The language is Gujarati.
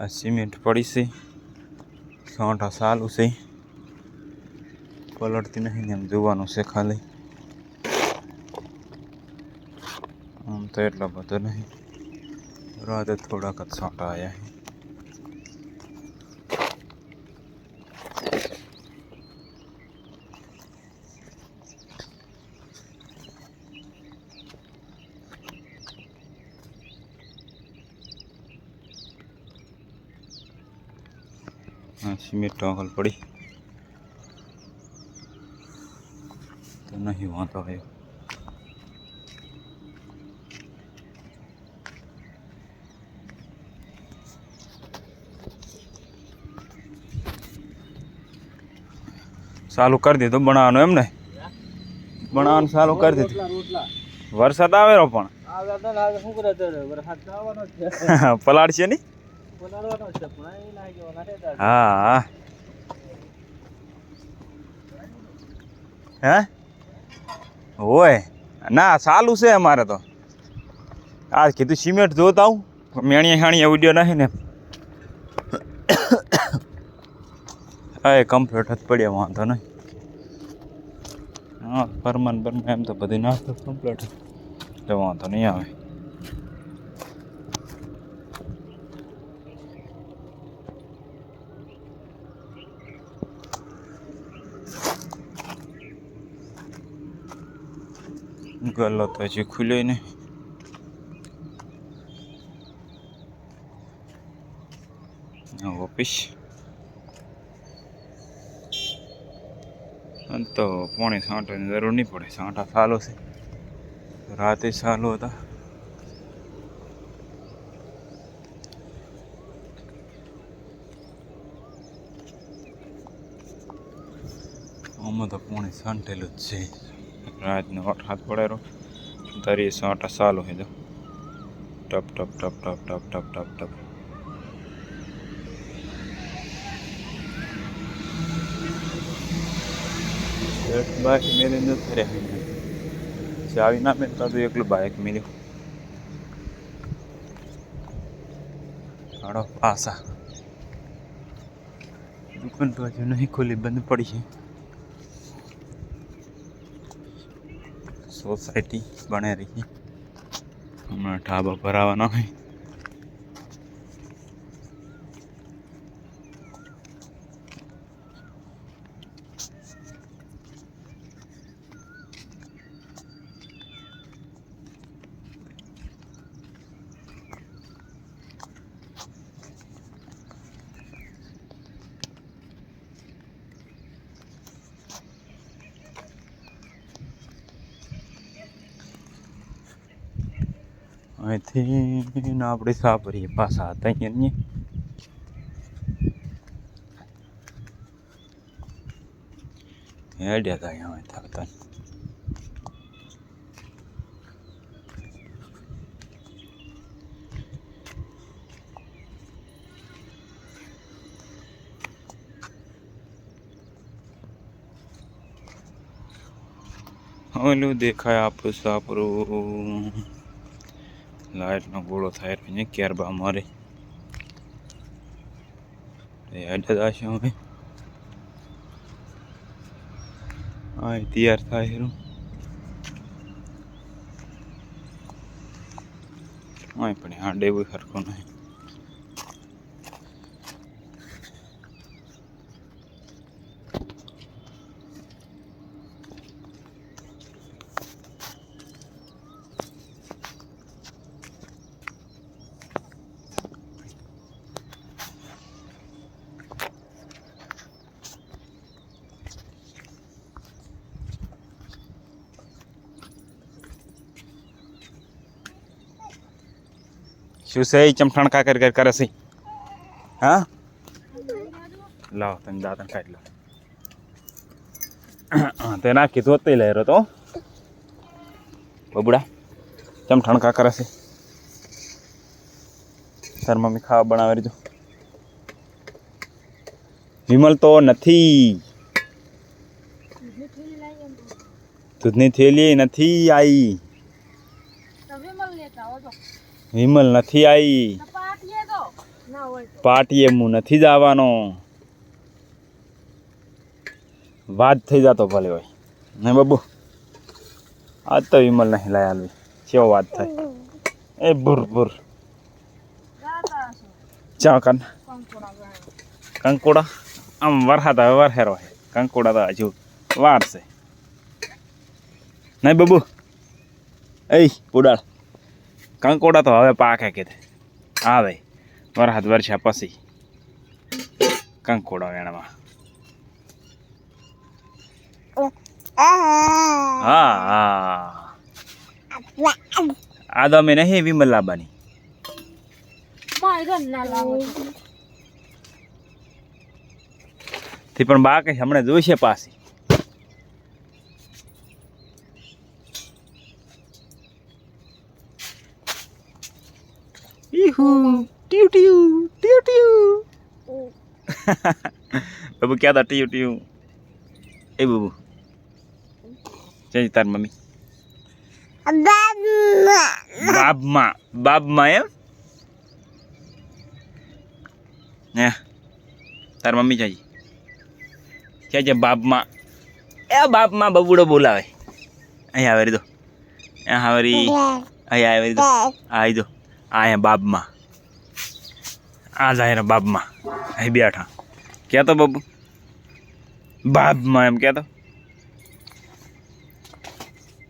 આ સિમેન્ટ પડી છે, છાંટા ચાલુ છે, પલળતી નહીં ને એમ જોવાનું છે ખાલી. આમ તો એટલો બધો નહીં, રાતે થોડાક જ છાંટા આવ્યા. સિમેન્ટ ટોકલ પડી તો નહીં વાંધો આવ્યો. ચાલુ કરી દીધું બનાવવાનું એમ ને? બનાવવાનું ચાલુ કરી દીધું. વરસાદ આવેલો પણ પલાળશે નહીં. હા હે હોય ના ચાલુ છે અમારે તો. આજ કીધું સિમેન્ટ જોતા આવું, મેણીએ હાણીએ વિડીયો નહીં ને. હા કમ્પ્લીટ જ પડ્યા, વાંધો નહીં. હા પરમાન એમ તો બધી નાસ્તો કમ્પ્લીટ એટલે વાંધો નહીં આવે. ગલ્લો તો હજી ખુલ્યો નહીં. ઓફિસ તો પોણે છાંટાની જરૂર નહીં પડે, છાંટા ચાલુ છે, રાતે ચાલુ હતા. આમાં તો પોણે છાંટેલું જ છે. રાતનો હાથ પડેલો તારી છાંટા ચાલુ છે. જો ટપ ટપ ટપ ટપ ટપ ટપ ટપ ટપ. બાઇક મેળવી નથી રહ્યા, ચાવી ના મેળતા તો એકલું બાઇક મેળ્યું. હાડો પાસા દુકાન તો હજુ નહીં ખોલી, બંધ પડી છે. સોસાયટી બને રહી, હમણાં ઢાબા ભરાવાના હોય. અહીંથી આપણે સાપરીએ પાછા હતા અહીંયા હેડ્યા હતા. અહીંયા થતા ઓલું દેખાય આપણું સાપરું. લાઇટનો ગોળો થાય અહીંયા ક્યારબા મારે હેડ્યા હશે. હવે હા તૈયાર થાય હેરું. હા પણ હા ડેવું સરખો નહીં. શું છે ચમઠાણ કા કરી કરે છે? હા લાવો તમે દાંતણ કાઢી લો. તે નાખી ધોતી લઈ રહ્યો તો બબુડા ચમઠાણ કા કરે છે. તાર મમ્મી ખાવા બનાવે રજો. વિમલ તો નથી, દૂધની થેલી નથી આવી. વિમલ નથી આવી. પાટીએ હું નથી જવાનો. વાત થઈ જતો ભલે હોય ને બાબુ. આજ તો વિમલ નહીં લાય હાલવી કેવો વાત થાય એ બુર બુર ચા કન કંકોડા આમ વરસાદ હવે વરહેરો છે કંકોડા તો હજુ વાર છે નહીં બાબુ. એ ઉડાડ કંકોડા તો હવે પાકે કીધે આવે વરસાદ વરસ્યા પછી કંકોડા વેણમાં. હા હા આ તો અમે નહીં વિમલ લાવવાની. તે પણ બા કઈ હમણાં જોઈશે પાછી. TU TU TU TU Babu ક્યાં હતા ટીયુ ટીયુ એ બાબુ જઈ તાર મમ્મી બાબમાં બાબમાં એમ હે તાર મમ્મી જઈ ક્યાં છે બાબમાં એ બાપમાં બબુડો બોલાવે અહીંયા આવે દો અહીંયા આવે અહીંયા આવે દો આવી દો અહીંયા બાબમાં આ જાય ને બાબમાં અહીં બેઠા ક્યાં તો બાબુ બાબમાં એમ ક્યાં તો